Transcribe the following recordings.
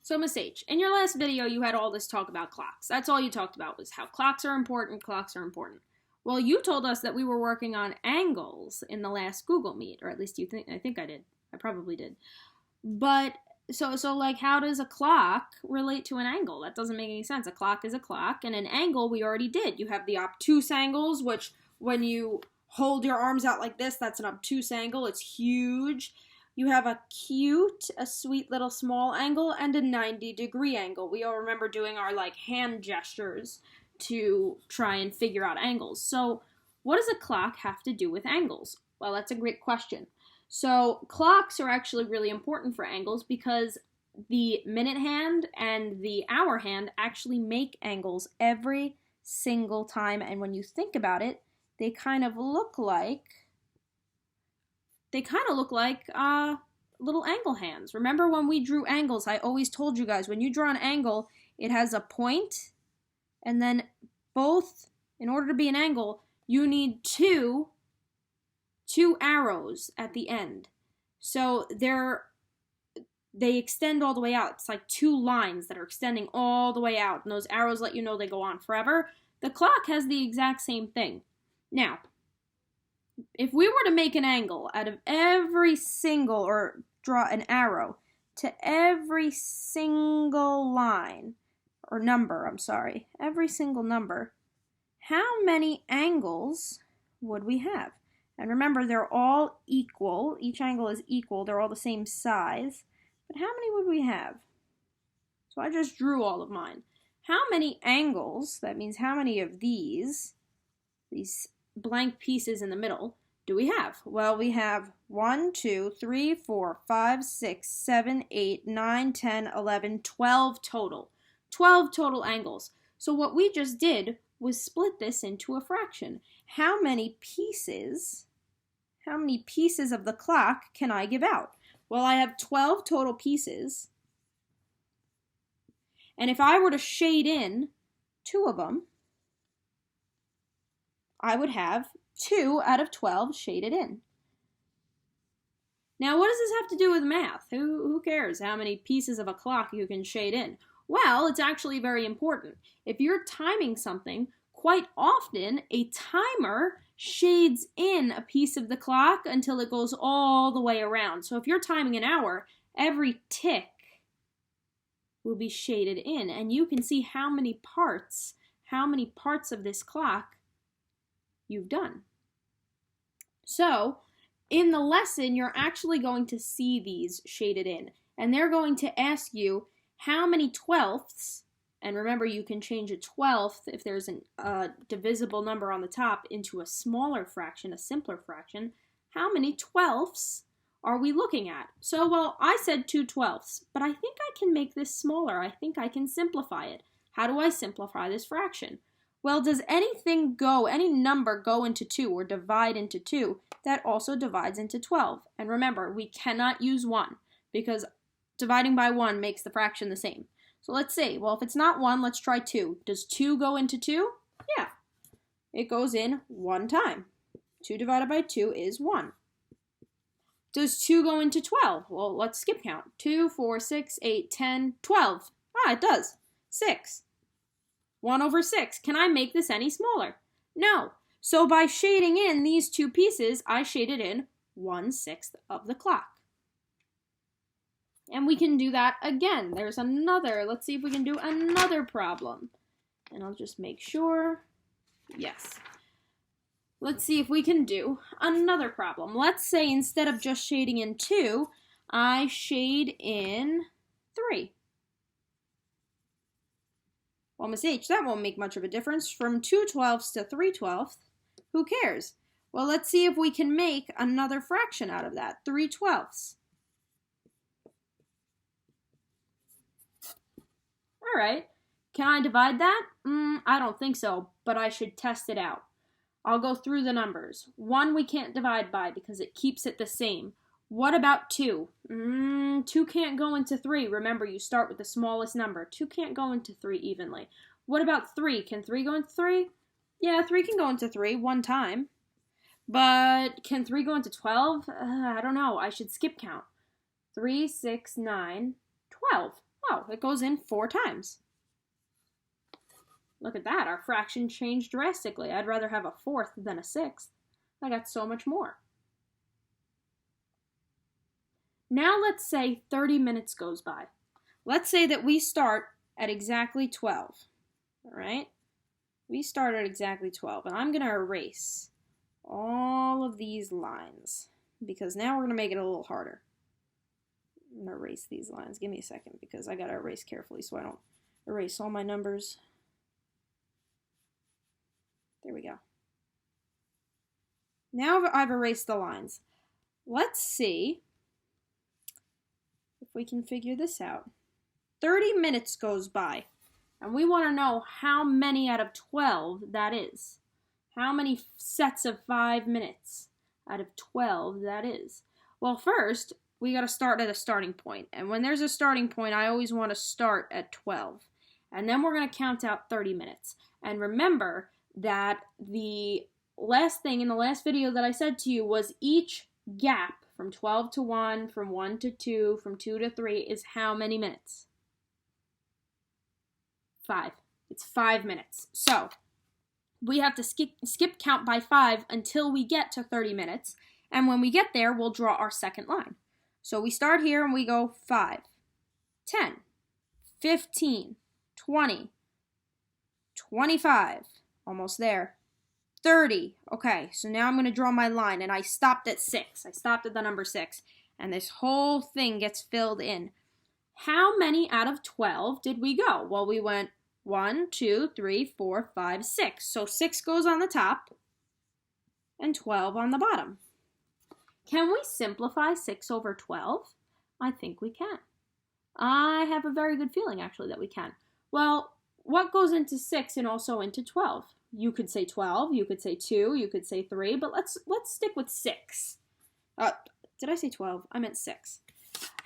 So, Miss H, in your last video, you had all this talk about clocks. That's all you talked about was how clocks are important, clocks are important. Well, you told us that we were working on angles in the last Google Meet, or at least I think I did. I probably did. But, so like, how does a clock relate to an angle? That doesn't make any sense. A clock is a clock, and an angle we already did. You have the obtuse angles, which when you hold your arms out like this, that's an obtuse angle. It's huge. You have a sweet little small angle, and a 90-degree angle. We all remember doing our like hand gestures to try and figure out angles. So what does a clock have to do with angles? Well, that's a great question. So clocks are actually really important for angles because the minute hand and the hour hand actually make angles every single time. And when you think about it, they kind of look like little angle hands. Remember when we drew angles, I always told you guys, when you draw an angle, it has a point, and then in order to be an angle, you need two arrows at the end. So they extend all the way out. It's like two lines that are extending all the way out, and those arrows let you know they go on forever. The clock has the exact same thing. Now, if we were to make an angle out of or draw an arrow to every single line, or number, every single number, how many angles would we have? And remember, they're all equal. Each angle is equal. They're all the same size. But how many would we have? So I just drew all of mine. How many angles, that means how many of these blank pieces in the middle, do we have? Well, we have 1, 2, 3, 4, 5, 6, 7, 8, 9, 10, 11, 12 total. 12 total angles. So what we just did was split this into a fraction. How many pieces of the clock can I give out? Well, I have 12 total pieces. And if I were to shade in 2 of them, I would have 2 out of 12 shaded in. Now, what does this have to do with math? Who cares how many pieces of a clock you can shade in? Well, it's actually very important. If you're timing something, quite often a timer shades in a piece of the clock until it goes all the way around. So if you're timing an hour, every tick will be shaded in, and you can see how many parts of this clock you've done. So in the lesson, you're actually going to see these shaded in, and they're going to ask you how many twelfths, and remember you can change a twelfth if there's a divisible number on the top into a smaller fraction, a simpler fraction. How many twelfths are we looking at? So, well, I said 2 twelfths, but I think I can make this smaller. I think I can simplify it. How do I simplify this fraction? Well, does any number go into 2 or divide into 2? That also divides into 12. And remember, we cannot use 1 because dividing by 1 makes the fraction the same. So let's see. Well, if it's not 1, let's try 2. Does 2 go into 2? Yeah. It goes in 1 time. 2 divided by 2 is 1. Does 2 go into 12? Well, let's skip count. 2, 4, 6, 8, 10, 12. Ah, it does. 6. 1 over 6. Can I make this any smaller? No. So by shading in these 2 pieces, I shaded in 1/6 of the clock. And we can do that again. There's another. Let's see if we can do another problem. And I'll just make sure. Yes. Let's see if we can do another problem. Let's say instead of just shading in 2, I shade in 3. Well, Miss H, that won't make much of a difference. From 2 twelfths to 3 twelfths, who cares? Well, let's see if we can make another fraction out of that. 3 twelfths. All right. Can I divide that? I don't think so, but I should test it out. I'll go through the numbers. 1 we can't divide by because it keeps it the same. What about 2? 2 can't go into 3. Remember, you start with the smallest number. 2 can't go into 3 evenly. What about 3? Can 3 go into 3? Yeah, 3 can go into 3 1 time. But can 3 go into 12? I don't know. I should skip count. 3, 6, 9, 12. Oh, it goes in 4 times. Look at that, our fraction changed drastically. I'd rather have a 4th than a 6th. I got so much more. Now let's say 30 minutes goes by. Let's say that we start at exactly 12, all right? We start at exactly 12, and I'm going to erase all of these lines because now we're going to make it a little harder. I'm going to erase these lines. Give me a second because I got to erase carefully so I don't erase all my numbers. There we go. Now I've erased the lines. Let's see if we can figure this out. 30 minutes goes by, and we want to know how many out of 12 that is. How many sets of 5 minutes out of 12 that is. Well, first, we got to start at a starting point. And when there's a starting point, I always want to start at 12. And then we're going to count out 30 minutes. And remember that the last thing in the last video that I said to you was each gap from 12 to 1, from 1 to 2, from 2 to 3 is how many minutes? 5. It's 5 minutes. So we have to skip count by 5 until we get to 30 minutes. And when we get there, we'll draw our second line. So we start here and we go 5, 10, 15, 20, 25, almost there, 30. Okay, so now I'm going to draw my line, and I stopped at 6. I stopped at the number 6, and this whole thing gets filled in. How many out of 12 did we go? Well, we went 1, 2, 3, 4, 5, 6. So 6 goes on the top and 12 on the bottom. Can we simplify 6 over 12? I think we can. I have a very good feeling, actually, that we can. Well, what goes into 6 and also into 12? You could say 12, you could say 2, you could say 3, but let's stick with 6. Did I say 12? I meant 6.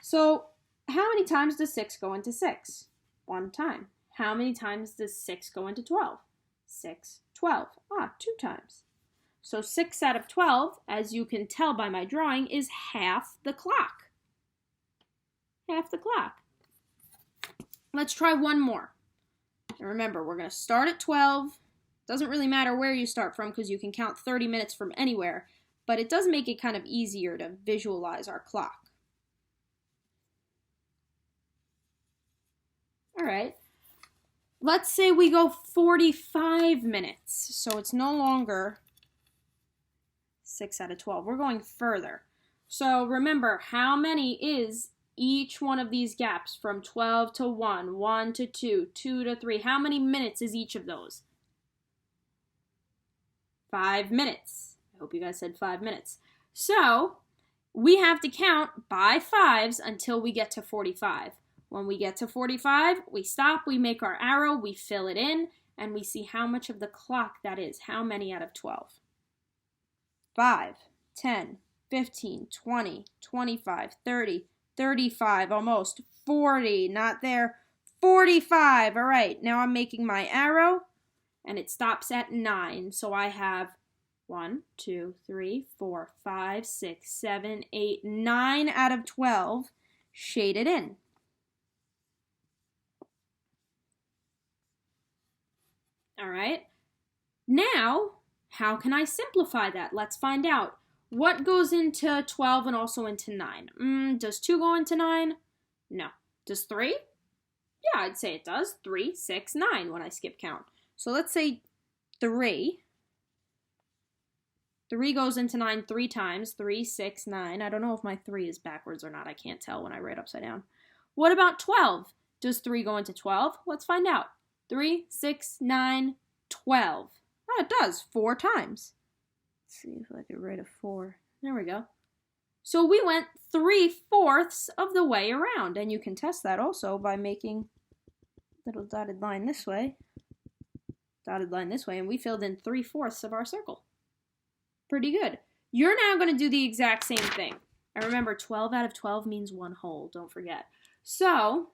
So how many times does 6 go into 6? 1 time. How many times does 6 go into 12? 6, 12. 2 times. So 6 out of 12, as you can tell by my drawing, is half the clock. Half the clock. Let's try one more. And remember, we're going to start at 12. Doesn't really matter where you start from because you can count 30 minutes from anywhere, but it does make it kind of easier to visualize our clock. All right. Let's say we go 45 minutes. So it's no longer 6 out of 12. We're going further. So remember, how many is each one of these gaps from 12 to 1, 1 to 2, 2 to 3? How many minutes is each of those? 5 minutes. I hope you guys said 5 minutes. So we have to count by 5s until we get to 45. When we get to 45, we stop, we make our arrow, we fill it in, and we see how much of the clock that is. How many out of 12? 5, 10, 15, 20, 25, 30, 35, almost 40, not there, 45. All right, now I'm making my arrow, and it stops at 9. So I have 1, 2, 3, 4, 5, 6, 7, 8, 9 out of 12 shaded in. All right, now how can I simplify that? Let's find out. What goes into 12 and also into 9? Does 2 go into 9? No. Does 3? Yeah, I'd say it does. 3, 6, 9 when I skip count. So let's say 3. 3 goes into 9 3 times. 3, 6, 9. I don't know if my 3 is backwards or not. I can't tell when I write upside down. What about 12? Does 3 go into 12? Let's find out. 3, 6, 9, 12. Oh, it does. 4 times. Let's see if I could write a 4. There we go. So we went 3/4 of the way around. And you can test that also by making a little dotted line this way. Dotted line this way. And we filled in 3/4 of our circle. Pretty good. You're now going to do the exact same thing. And remember, 12 out of 12 means 1 whole. Don't forget. So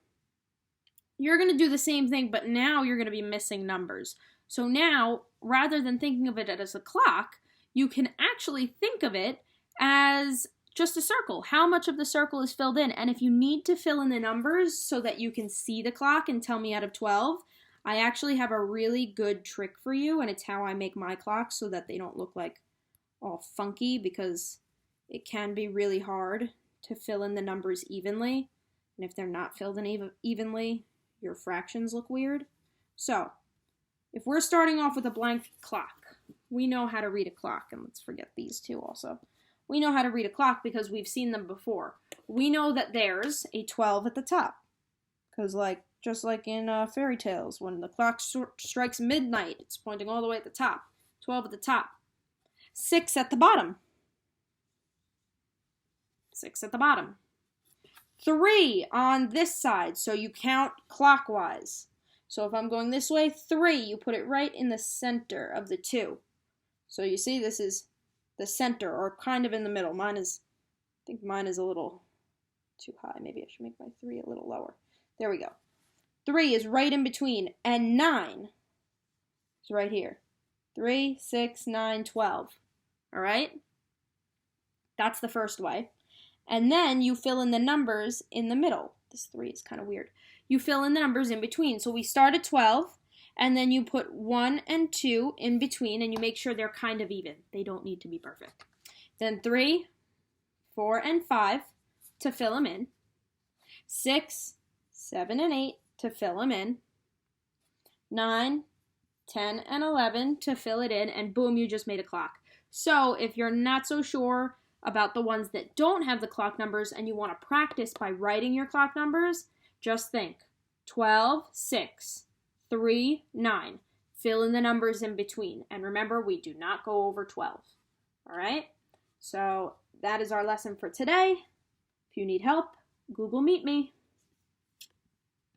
you're going to do the same thing, but now you're going to be missing numbers. So now, rather than thinking of it as a clock, you can actually think of it as just a circle. How much of the circle is filled in? And if you need to fill in the numbers so that you can see the clock and tell me out of 12, I actually have a really good trick for you, and it's how I make my clocks so that they don't look like all funky, because it can be really hard to fill in the numbers evenly. And if they're not filled in evenly, your fractions look weird. So, if we're starting off with a blank clock, we know how to read a clock. And let's forget these two also. We know how to read a clock because we've seen them before. We know that there's a 12 at the top. Because just like in fairy tales, when the clock strikes midnight, it's pointing all the way at the top. 12 at the top. 6 at the bottom. 6 at the bottom. 3 on this side, so you count clockwise. So if I'm going this way, 3, you put it right in the center of the 2. So you see this is the center, or kind of in the middle. I think mine is a little too high. Maybe I should make my 3 a little lower. There we go. 3 is right in between, and 9 is right here. 3, 6, 9, 12. All right? That's the first way. And then you fill in the numbers in the middle. This 3 is kind of weird. You fill in the numbers in between. So we start at 12, and then you put 1 and 2 in between, and you make sure they're kind of even. They don't need to be perfect. Then 3, 4, and 5 to fill them in. 6, 7, and 8 to fill them in. 9, 10, and 11 to fill it in, and boom, you just made a clock. So if you're not so sure about the ones that don't have the clock numbers and you want to practice by writing your clock numbers, just think 12, 6, 3, 9. Fill in the numbers in between. And remember, we do not go over 12. All right? So that is our lesson for today. If you need help, Google Meet Me.